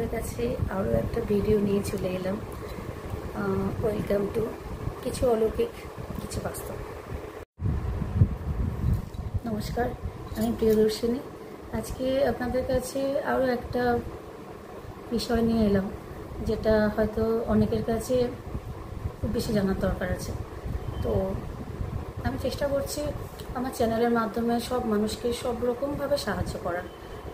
আপনাদের কাছে আরও একটা ভিডিও নিয়ে চলে এলাম। ওয়েলকাম টু কিছু অলৌকিক কিছু বাস্তব। নমস্কার, আমি প্রিয়দর্শিনী। আজকে আপনাদের কাছে আরও একটা বিষয় নিয়ে এলাম, যেটা হয়তো অনেকের কাছে খুব বেশি জানার দরকার আছে। তো আমি চেষ্টা করছি আমার চ্যানেলের মাধ্যমে সব মানুষকে সব রকমভাবে সাহায্য করার।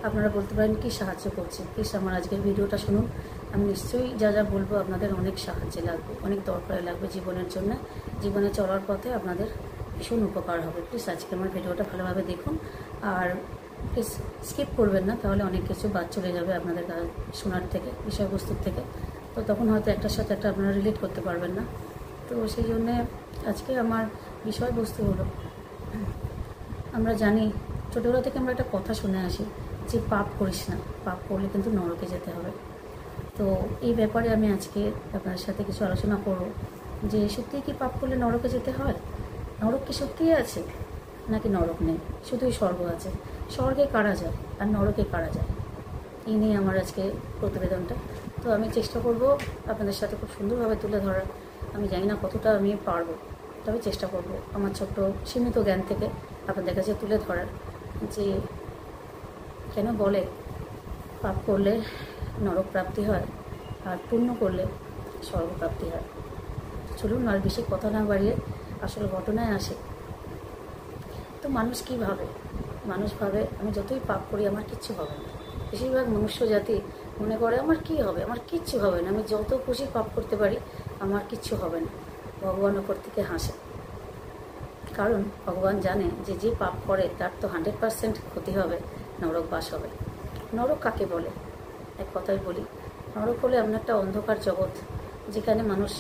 আপনারা বলতে পারেন কী সাহায্য করছি, প্লিজ আমার আজকের ভিডিওটা শুনুন। আমি নিশ্চয়ই যা যা বলবো আপনাদের অনেক সাহায্যে লাগবে, অনেক দরকারে লাগবে জীবনের জন্য। জীবনে চলার পথে আপনাদের ভীষণ উপকার হবে। প্লিজ আজকে আমার ভিডিওটা ভালোভাবে দেখুন, আর প্লিজ স্কিপ করবেন না, তাহলে অনেক কিছু বাদ চলে যাবে আপনাদের শোনার থেকে, বিষয়বস্তুর থেকে। তো তখন হয়তো একটার সাথে একটা আপনারা রিলেট করতে পারবেন না। তো সেই জন্যে আজকে আমার বিষয়বস্তু হলো, আমরা জানি ছোটোবেলা থেকে আমরা একটা কথা শুনে আসি যে পাপ করিস না, পাপ করলে কিন্তু নরকে যেতে হবে। তো এই ব্যাপারে আমি আজকে আপনার সাথে কিছু আলোচনা করব যে সত্যিই কি পাপ করলে নরকে যেতে হয়? নরক কি সত্যিই আছে, নাকি নরক নেই, শুধুই স্বর্গ আছে? স্বর্গে কারা যায় আর নরকে কারা যায়, এই নিয়ে আমার আজকে প্রতিবেদনটা। তো আমি চেষ্টা করব আপনাদের সাথে খুব সুন্দরভাবে তুলে ধরার। আমি জানি না কতটা আমি পারবো, তবে চেষ্টা করব আমার ছোট্ট সীমিত জ্ঞান থেকে আপনাদের কাছে তুলে ধরার যে কেন বলে পাপ করলে নরক প্রাপ্তি হয় আর পুণ্য করলে স্বর্গ প্রাপ্তি হয়। চলুন আর বেশি কথা না বাড়িয়ে আসলে ঘটনায় আসে। তো মানুষ কী ভাবে? মানুষ ভাবে আমি যতই পাপ করি আমার কিচ্ছু হবে না। বেশিরভাগ মনুষ্য জাতি মনে করে আমার কী হবে, আমার কিচ্ছু হবে না, আমি যত খুশি পাপ করতে পারি আমার কিচ্ছু হবে না। ভগবান ওপর থেকে হাসে, কারণ ভগবান জানে যে যে পাপ করে তার তো 100% ক্ষতি হবে, নরকবাস হবে। নরক কাকে বলে? এক কথায় বলি, নরক হলে এমন একটা অন্ধকার জগৎ যেখানে মানুষ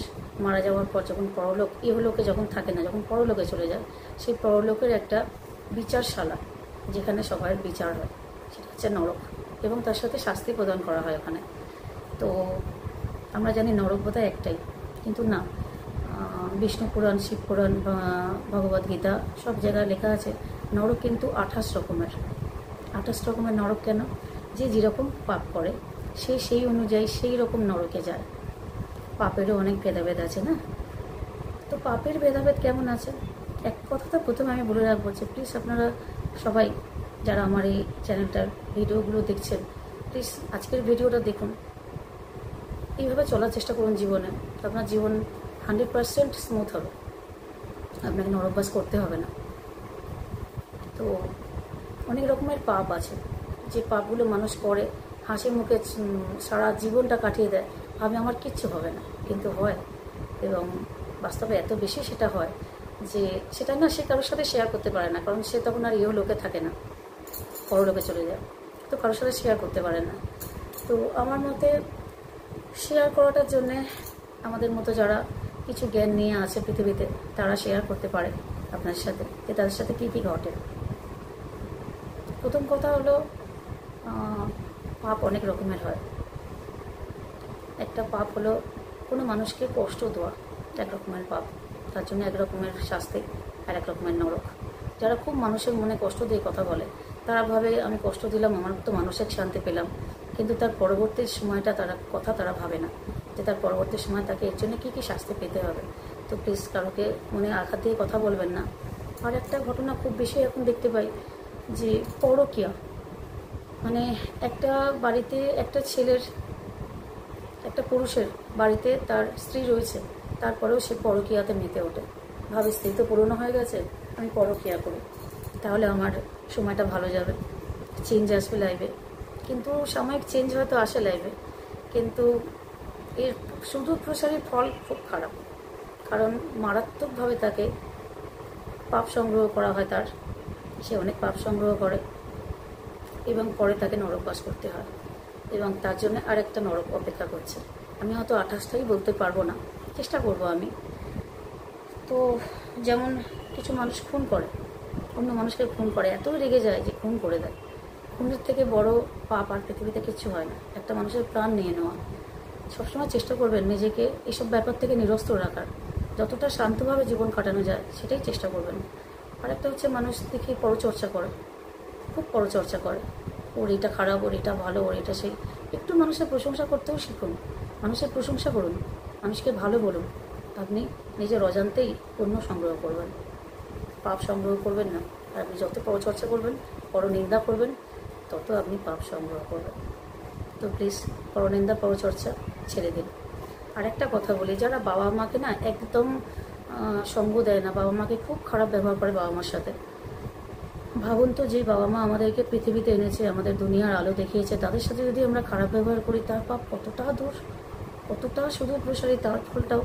মারা যাওয়ার পর যখন পরলোক, ইহলোকে যখন থাকে না, যখন পরলোকে চলে যায়, সেই পরলোকের একটা বিচারশালা যেখানে সবার বিচার হয়, সেটা হচ্ছে নরক, এবং তার সাথে শাস্তি প্রদান করা হয় ওখানে। তো আমরা জানি নরক বোধহয় একটাই, কিন্তু না, বিষ্ণু পুরাণ, শিব পুরাণ, ভগবদ্গীতা সব জায়গায় লেখা আছে নরক কিন্তু 28 রকমের। 28 রকমের নরক কেন? যে যেরকম পাপ করে সে সেই অনুযায়ী সেই রকম নরকে যায়। পাপেরও অনেক ভেদাভেদ আছে না? তো পাপের ভেদাভেদ কেমন আছে, এক কথাটা প্রথমে আমি বলে রাখবো যে প্লিজ আপনারা সবাই যারা আমার এই চ্যানেলটার ভিডিওগুলো দেখছেন, প্লিজ আজকের ভিডিওটা দেখুন, এইভাবে চলার চেষ্টা করুন জীবনে। আপনার জীবন 100% স্মুথ হবে, আপনাকে নরকবাস করতে হবে না। তো অনেক রকমের পাপ আছে, যে পাপগুলো মানুষ করে হাসি মুখে সারা জীবনটা কাটিয়ে দেয়, ভাবে আমার কিচ্ছু হবে না, কিন্তু হয়। এবং বাস্তবে এত বেশি সেটা হয় যে সেটা না সে কারোর সাথে শেয়ার করতে পারে না, কারণ সে তখন আর লোকে থাকে না, পরলোকে চলে যায়, তো কারোর সাথে শেয়ার করতে পারে না। তো আমার মতে শেয়ার করাটার জন্যে আমাদের মতো যারা কিছু জ্ঞান নিয়ে আছে পৃথিবীতে, তারা শেয়ার করতে পারে আপনার সাথে যে তাদের সাথে কী কী ঘটে। প্রথম কথা হলো, পাপ অনেক রকমের হয়। একটা পাপ হলো কোনো মানুষকে কষ্ট দেওয়া, এক রকমের পাপ, তার জন্য এক রকমের শাস্তি আর এক রকমের নরক। যারা খুব মানুষের মনে কষ্ট দিয়ে কথা বলে, তারা ভাবে আমি কষ্ট দিলাম, আমার তো মানসিক শান্তি পেলাম, কিন্তু তার পরবর্তী সময়টা তারা ভাবে না যে তার পরবর্তী সময় তাকে এর জন্য কী কী শাস্তি পেতে হবে। তো প্লিজ কারোকে মনে আঘাত দিয়ে কথা বলবেন না। আর একটা ঘটনা খুব বেশি এখন দেখতে পাই যে পরকীয়া, মানে একটা বাড়িতে একটা ছেলের, একটা পুরুষের বাড়িতে তার স্ত্রী রয়েছে, তারপরেও সে পরকীয়াতে মেতে ওঠে। ভাবে স্ত্রী তো পুরনো হয়ে গেছে, আমি পরকীয়া করি, তাহলে আমার সময়টা ভালো যাবে, চেঞ্জ আসবে লাইফে। কিন্তু সাময়িক চেঞ্জ হয়তো আসে লাইফে, কিন্তু এর শুধু প্রসারী ফল খুব খারাপ, কারণ মারাত্মকভাবে তাকে পাপ সংগ্রহ করা হয়, তার সে অনেক পাপ সংগ্রহ করে এবং পরে তাকে নরকবাস করতে হয়, এবং তার জন্য আরেকটা নরক অপেক্ষা করছে। আমি হয়তো 28টাই বলতে পারবো না, চেষ্টা করব আমি। তো যেমন কিছু মানুষ খুন করে, অন্য মানুষকে খুন করে, এত রেগে যায় যে খুন করে দেয়। খুনের থেকে বড় পাপ আর পৃথিবীতে কিছু হয় না, একটা মানুষের প্রাণ নিয়ে নেওয়া। সবসময় চেষ্টা করবেন নিজেকে এসব ব্যাপার থেকে নিরস্ত রাখার, যতটা শান্তভাবে জীবন কাটানো যায় সেটাই চেষ্টা করবেন। আর একটা হচ্ছে মানুষ দেখে পরচর্চা করে, খুব পরচর্চা করে, ওর এটা খারাপ, ওর এটা ভালো, ওর এটা সেই, একটু মানুষের প্রশংসা করতেও শিখুন, মানুষের প্রশংসা করুন, মানুষকে ভালো বলুন। আপনি নিজের অজান্তেই পুণ্য সংগ্রহ করবেন, পাপ সংগ্রহ করবেন না। আর আপনি যত পরচর্চা করবেন, পরনিন্দা করবেন, তত আপনি পাপ সংগ্রহ করবেন। তো প্লিজ পরনিন্দা পরচর্চা ছেড়ে দিন। আর একটা কথা বলি, যারা বাবা মাকে না একদম সঙ্গ দেয় না, বাবা মাকে খুব খারাপ ব্যবহার করে বাবা মার সাথে, ভাবুন তো যে বাবা মা আমাদেরকে পৃথিবীতে এনেছে, আমাদের দুনিয়ার আলো দেখিয়েছে, তাদের সাথে যদি আমরা খারাপ ব্যবহার করি, তার পাপ কতটা দূর, কতটা শুধু প্রসারী তার ফলটাও।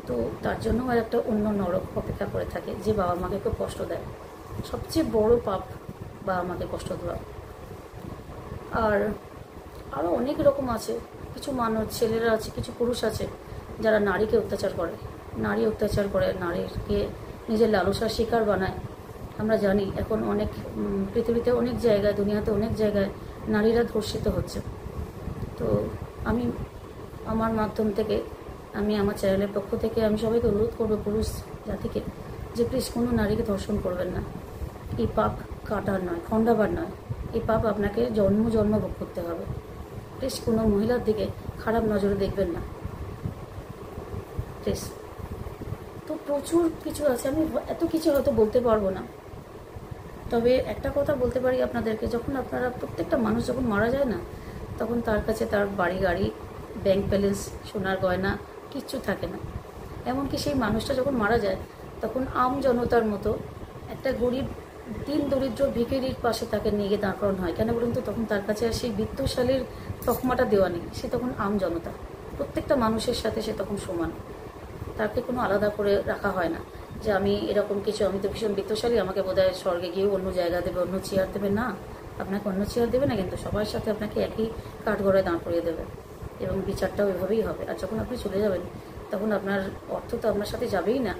তো তার জন্য আর একটা অন্য নরক অপেক্ষা করে থাকে, যে বাবা মাকে খুব কষ্ট দেয়। সবচেয়ে বড় পাপ বাবা মাকে কষ্ট দেওয়া। আর আরও অনেক রকম আছে, কিছু মানুষ ছেলেরা আছে, কিছু পুরুষ আছে যারা নারীকে অত্যাচার করে, নারী অত্যাচার করে, নারীকে নিজের লালসার শিকার বানায়। আমরা জানি এখন অনেক পৃথিবীতে অনেক জায়গায়, দুনিয়াতে অনেক জায়গায় নারীরা ধর্ষিত হচ্ছে। তো আমি আমার মাধ্যম থেকে, আমি আমার চ্যানেলের পক্ষ থেকে আমি সবাইকে অনুরোধ করবো, পুরুষ জাতিকে, যে প্লিজ কোনো নারীকে ধর্ষণ করবেন না। এই পাপ কাটার নয়, খণ্ডাবার নয়, এই পাপ আপনাকে জন্ম জন্ম ভোগ করতে হবে। প্লিজ কোনো মহিলার দিকে খারাপ নজরে দেখবেন না প্লিজ। তো প্রচুর কিছু আছে, আমি এত কিছু হয়তো বলতে পারবো না, তবে একটা কথা বলতে পারি আপনাদেরকে, যখন আপনারা প্রত্যেকটা মানুষ যখন মারা যায় না, তখন তার কাছে তার বাড়ি গাড়ি, ব্যাংক ব্যালেন্স, সোনার গয়না কিচ্ছু থাকে না। এমনকি সেই মানুষটা যখন মারা যায়, তখন আম জনতার মতো একটা গরিব দিন দরিদ্র ভিখারির পাশে তাকে নিয়ে গিয়ে দাঁড় করানো হয়। কেন বলুন তো? তখন তার কাছে আর সেই বিত্তশালীর তকমাটা দেওয়া নেই, সে তখন আম জনতা, প্রত্যেকটা মানুষের সাথে সে তখন সমান। তাকে কোনো আলাদা করে রাখা হয় না যে আমি এরকম কিছু, আমি তো ভীষণ বিত্তশালী, আমাকে বোধহয় স্বর্গে গিয়েও অন্য জায়গা দেবে, অন্য চেয়ার দেবে। না, আপনাকে অন্য চেয়ার দেবে না, কিন্তু সবার সাথে আপনাকে একই কাঠগড়ায় দাঁড় করিয়ে দেবে, এবং বিচারটাও এভাবেই হবে। আর যখন আপনি চলে যাবেন, তখন আপনার অর্থ তো আপনার সাথে যাবেই না।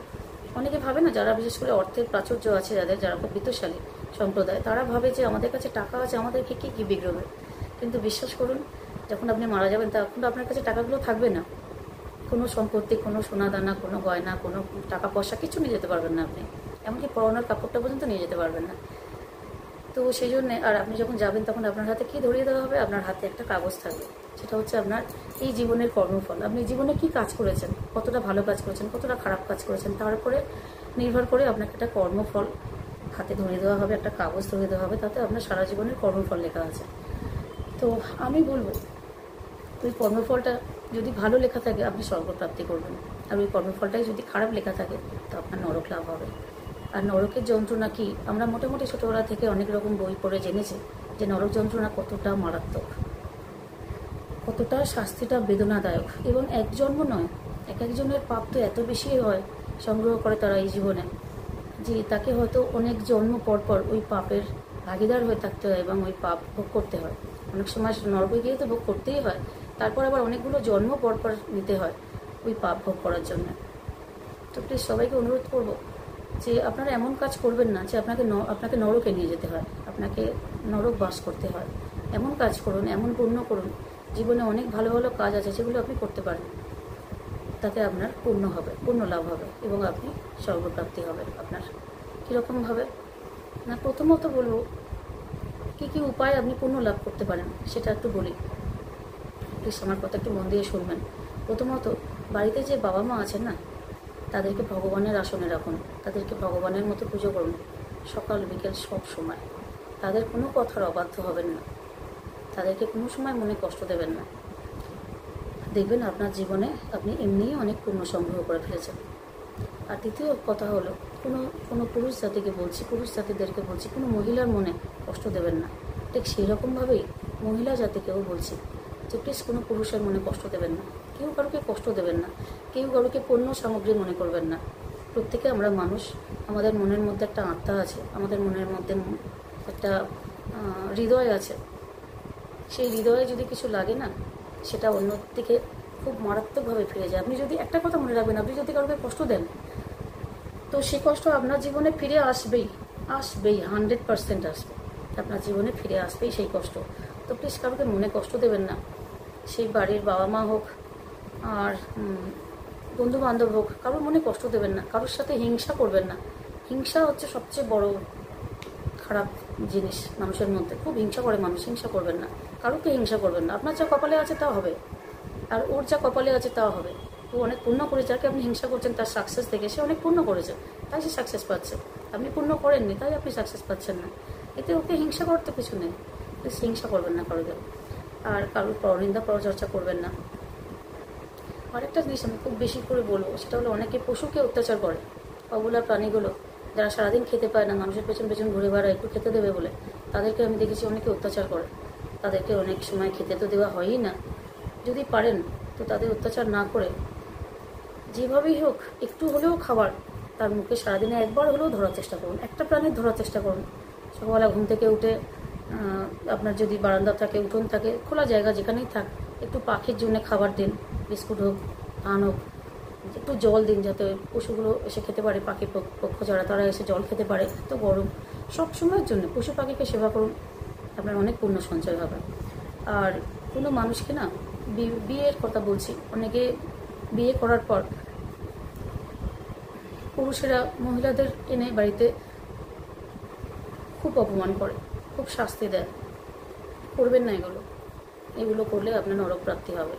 অনেকে ভাবে না, যারা বিশেষ করে অর্থের প্রাচুর্য আছে, যারা খুব বিত্তশালী সম্প্রদায়, তারা ভাবে যে আমাদের কাছে টাকা আছে, আমাদেরকে কি বিগ্রবে। কিন্তু বিশ্বাস করুন, যখন আপনি মারা যাবেন, তখন আপনার কাছে টাকাগুলো থাকবে না। কোনো সম্পত্তি, কোনো সোনা দানা, কোনো গয়না, কোনো টাকা পয়সা কিছু নিয়ে যেতে পারবেন না আপনি, এমনকি পরনের কাপড়টা পর্যন্ত নিয়ে যেতে পারবেন না। তো সেই জন্যে, আর আপনি যখন যাবেন, তখন আপনার হাতে কী ধরিয়ে দেওয়া হবে? আপনার হাতে একটা কাগজ থাকবে, সেটা হচ্ছে আপনার এই জীবনের কর্মফল। আপনি জীবনে কি কাজ করেছেন, কতটা ভালো কাজ করেছেন, কতটা খারাপ কাজ করেছেন, তার উপরে নির্ভর করে আপনাকে একটা কর্মফল হাতে ধরিয়ে দেওয়া হবে, একটা কাগজ ধরিয়ে দেওয়া হবে, তাতে আপনার সারা জীবনের কর্মফল লেখা আছে। তো আমি বলবো, ওই কর্মফলটা যদি ভালো লেখা থাকে, আপনি স্বর্গপ্রাপ্তি করবেন। আর ওই কর্মফলটাই যদি খারাপ লেখা থাকে, তো আপনার নরক লাভ হবে। আর নরকের যন্ত্রণা কি, আমরা মোটামুটি ছোটোবেলা থেকে অনেক রকম বই পড়ে জেনেছি যে নরক যন্ত্রণা কতটা মারাত্মক, কতটা শাস্তিটা বেদনাদায়ক। এবং এক জন্ম নয়, এক একজনের পাপ তো এত বেশি হয়, সংগ্রহ করে তারা এই জীবনে, যে তাকে হয়তো অনেক জন্ম পর পর ওই পাপের ভাগিদার হয়ে থাকতে হয় এবং ওই পাপ ভোগ করতে হয়। অনেক সময় নরকে গিয়ে তো ভোগ করতেই হয়, তারপর আবার অনেকগুলো জন্ম পর পর নিতে হয় ওই পাপ ভোগ করার জন্য। তো প্লিজ সবাইকে অনুরোধ করবো যে আপনারা এমন কাজ করবেন না যে আপনাকে নরকে নিয়ে যেতে হয়, আপনাকে নরক বাস করতে হয়। এমন কাজ করুন, এমন পুণ্য করুন, জীবনে অনেক ভালো ভালো কাজ আছে যেগুলো আপনি করতে পারেন, তাতে আপনার পুণ্য হবে, পুণ্য লাভ হবে, এবং আপনি স্বর্গপ্রাপ্তি হবে আপনার। কীরকমভাবে না, প্রথমত বলবো কী কী উপায় আপনি পুণ্য লাভ করতে পারেন সেটা একটু বলি, প্লিজ আমার কথা একটু মন দিয়ে শুনবেন। প্রথমত, বাড়িতে যে বাবা মা আছেন না, তাদেরকে ভগবানের আসনে রাখুন, তাদেরকে ভগবানের মতো পুজো করুন, সকাল বিকেল সব সময়। তাদের কোনো কথার অবাধ্য হবেন না, তাদেরকে কোনো সময় মনে কষ্ট দেবেন না। দেখবেন আপনার জীবনে আপনি এমনিই অনেক পুণ্য সংগ্রহ করে ফেলেছেন। আর দ্বিতীয় কথা হলো, কোনো পুরুষ জাতিকে বলছি, পুরুষ জাতিদেরকে বলছি, কোনো মহিলার মনে কষ্ট দেবেন না। ঠিক সেই রকমভাবেই মহিলা জাতিকেও বলছি যে প্লিজ কোনো পুরুষের মনে কষ্ট দেবেন না, কেউ কারোকে কষ্ট দেবেন না, কেউ কারোকে পণ্য সামগ্রী মনে করবেন না। প্রত্যেকে আমরা মানুষ, আমাদের মনের মধ্যে একটা আত্মা আছে, আমাদের মনের মধ্যে একটা হৃদয় আছে। সেই হৃদয়ে যদি কিছু লাগে না, সেটা অন্যদিকে খুব মারাত্মকভাবে ফিরে যায়। আপনি যদি একটা কথা মনে রাখবেন, আপনি যদি কাউকে কষ্ট দেন, তো সেই কষ্ট আপনার জীবনে ফিরে আসবেই, 100% আসবে, আপনার জীবনে ফিরে আসবেই সেই কষ্ট। তো প্লিজ কাউকে মনে কষ্ট দেবেন না, সেই বাড়ির বাবা মা হোক আর বন্ধু বান্ধব হোক, কারোর মনে কষ্ট দেবেন না, কারোর সাথে হিংসা করবেন না। হিংসা হচ্ছে সবচেয়ে বড় খারাপ জিনিস মানুষের মধ্যে, খুব হিংসা করে মানুষ, হিংসা করবেন না। কারোকে হিংসা করবেন না। আপনার যা কপালে আছে তা হবে, আর ওর যা কপালে আছে তাও হবে। ও অনেক পুণ্য করেছে, যাকে আপনি হিংসা করছেন তার সাকসেস দেখে সে অনেক পুণ্য করেছে, তাই সে সাকসেস পাচ্ছে। আপনি পুণ্য করেননি তাই আপনি সাকসেস পাচ্ছেন না। এতে ওকে হিংসা করতে কিছু নেই। প্লিজ হিংসা করবেন না কারোকে, আর কারোর পরনিন্দা পরচর্চা করবেন না। আরেকটা জিনিস আমি খুব বেশি করে বলবো, সেটা হলো অনেকে পশুকে অত্যাচার করে। অবলা প্রাণীগুলো যারা সারাদিন খেতে পায় না, মানুষের পেছন পেছন ঘুরে বেড়ায় একটু খেতে দেবে বলে, তাদেরকে আমি দেখেছি অনেকে অত্যাচার করে। তাদেরকে অনেক সময় খেতে তো দেওয়া হয়ই না। যদি পারেন তো তাদের অত্যাচার না করে যেভাবেই হোক একটু হলেও খাবার তার মুখে সারাদিনে একবার হলেও ধরার চেষ্টা করুন, একটা প্রাণীর ধরার চেষ্টা করুন। সকালবেলা ঘুম থেকে উঠে আপনার যদি বারান্দা থাকে, উঠোন থাকে, খোলা জায়গা যেখানেই থাক, একটু পাখির জন্য খাবার দিন, বিস্কুট হোক, ধান হোক, একটু জল দিন যাতে পশুগুলো এসে খেতে পারে। পাখি পক্ষ যারা তারা এসে জল খেতে পারে। তো গরম সব সময়ের জন্য পশু পাখিকে সেবা করুন, আপনার অনেক পুণ্য সঞ্চয় হবে। আর কোনো মানুষকে না, বিয়ের কথা বলছি, অনেকে বিয়ে করার পর পুরুষেরা মহিলাদের এনে বাড়িতে খুব অপমান করে, খুব শাস্তি দেয়। করবেন না এগুলো, এগুলো করলে আপনার নরক প্রাপ্তি হবে।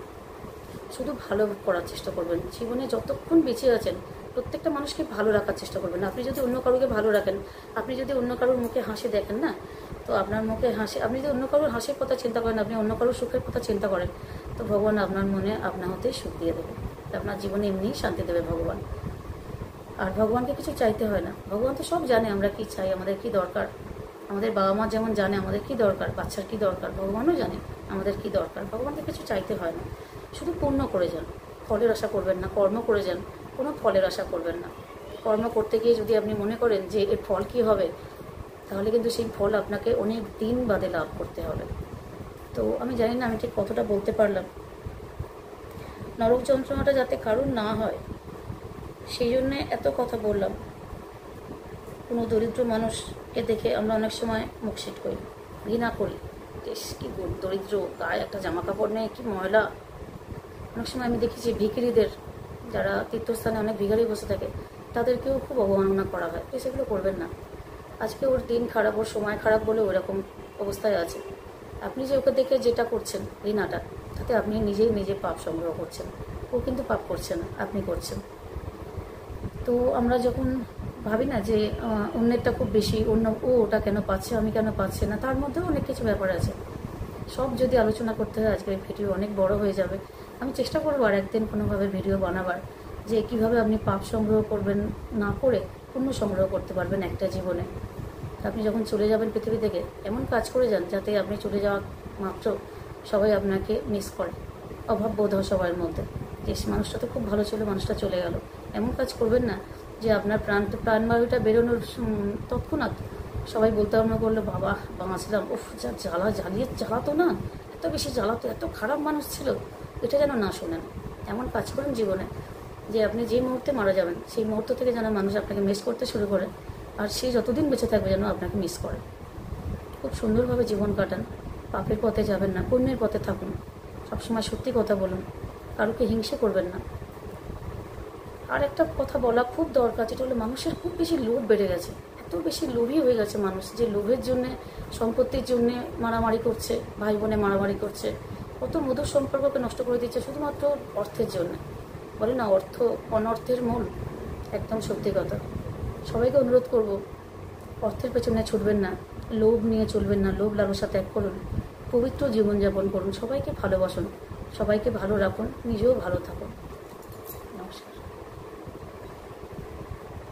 শুধু ভালো করার চেষ্টা করবেন। জীবনে যতক্ষণ বেঁচে আছেন প্রত্যেকটা মানুষকে ভালো রাখার চেষ্টা করবেন। আপনি যদি অন্য কারোকে ভালো রাখেন, আপনি যদি অন্য কারোর মুখে হাসি দেখেন না, তো আপনার মুখে হাসি, আপনি যদি অন্য কারোর হাসির কথা চিন্তা করেন, আপনি অন্য কারোর সুখের কথা চিন্তা করেন, তো ভগবান আপনার মনে আপনার হতেই সুখ দিয়ে দেবে। আপনার জীবনে এমনিই শান্তি দেবে ভগবান। আর ভগবানকে কিছু চাইতে হয় না, ভগবান তো সব জানে আমরা কি চাই, আমাদের কি দরকার। আমাদের বাবা মা যেমন জানে আমাদের কি দরকার, বাচ্চার কি দরকার, ভগবানও জানে আমাদের কি দরকার। ভগবানকে কিছু চাইতে হয় না, শুধু পূর্ণ করে যান। ফলের আশা করবেন না, কর্ম করে যান, কোনো ফলের আশা করবেন না। কর্ম করতে গিয়ে যদি আপনি মনে করেন যে এর ফল কী হবে, তাহলে কিন্তু সেই ফল আপনাকে অনেক দিন বাদে লাভ করতে হবে। তো আমি জানি না আমি ঠিক কতটা বলতে পারলাম। নরক যন্ত্রণাটা যাতে কারোর না হয় সেই জন্যে এত কথা বললাম। কোনো দরিদ্র মানুষকে দেখে আমরা অনেক সময় মুখশিট করি, ঘৃণা করি, বেশ কি দরিদ্র, গায়ে একটা জামা কাপড় নেই, কি ময়লা। অনেক সময় আমি দেখেছি ভিখিরিদের, যারা তীর্থস্থানে অনেক ভিখারি বসে থাকে, তাদেরকেও খুব অবমাননা করা হয়। সেগুলো করবেন না। আজকে ওর দিন খারাপ, ওর সময় খারাপ বলে ওরকম অবস্থায় আছে। আপনি যে ওকে দেখে যেটা করছেন ঘৃণাটা, তাতে আপনি নিজেই নিজে পাপ সংগ্রহ করছেন। ও কিন্তু পাপ করছে না, আপনি করছেন। তো আমরা যখন ভাবি না যে অন্যেরটা খুব বেশি, ও ওটা কেন পাচ্ছে, আমি কেন পাচ্ছি না, তার মধ্যেও অনেক কিছু ব্যাপার আছে। সব যদি আলোচনা করতে হয় আজকের ভিডিও অনেক বড় হয়ে যাবে। আমি চেষ্টা করবো আর একদিন কোনোভাবে ভিডিও বানাবার, যে কিভাবে আপনি পাপ সংগ্রহ করবেন না করে পুণ্য সংগ্রহ করতে পারবেন একটা জীবনে। আপনি যখন চলে যাবেন পৃথিবী থেকে, এমন কাজ করে যান যাতে আপনি চলে যাওয়া মাত্র সবাই আপনাকে মিস করে, অভাব বোধ হয় সবার মধ্যে, যে মানুষটা তো খুব ভালো ছিল, মানুষটা চলে গেল। এমন কাজ করবেন না যে আপনার প্রাণবায়ুটা বেরোনোর তৎক্ষণাৎ সবাই বলতে আরম্ভ করলো, বাবা বাঁচলাম, উফ যা জ্বালাতো না, এত বেশি জ্বালাতো, এত খারাপ মানুষ ছিল, এটা যেন না শোনেন। এমন কাজ করেন জীবনে যে আপনি যে মুহূর্তে মারা যাবেন সেই মুহূর্ত থেকে যেন মানুষ আপনাকে মিস করতে শুরু করে, আর সেই যতদিন বেঁচে থাকবে যেন আপনাকে মিস করে। খুব সুন্দরভাবে জীবন কাটান, পাপের পথে যাবেন না, পুণ্যের পথে থাকুন, সবসময় সত্যি কথা বলুন, কারোকে হিংসে করবেন না। আর একটা কথা বলা খুব দরকার, যেটা হলো মানুষের খুব বেশি লোভ বেড়ে গেছে। এত বেশি লোভী হয়ে গেছে মানুষ, যে লোভের জন্যে, সম্পত্তির জন্যে মারামারি করছে, ভাই বোনে মারামারি করছে, কত মধুর সম্পর্ককে নষ্ট করে দিচ্ছে শুধুমাত্র অর্থের জন্য। বলে না, অর্থ অনর্থের মূল, একদম সত্যি কথা। সবাইকে অনুরোধ করব, অর্থের পেছনে ছুটবেন না, লোভ নিয়ে চলবেন না, লোভ লালসা ত্যাগ করুন, পবিত্র জীবনযাপন করুন, সবাইকে ভালোবাসুন, সবাইকে ভালো রাখুন, নিজেও ভালো থাকুন। নমস্কার।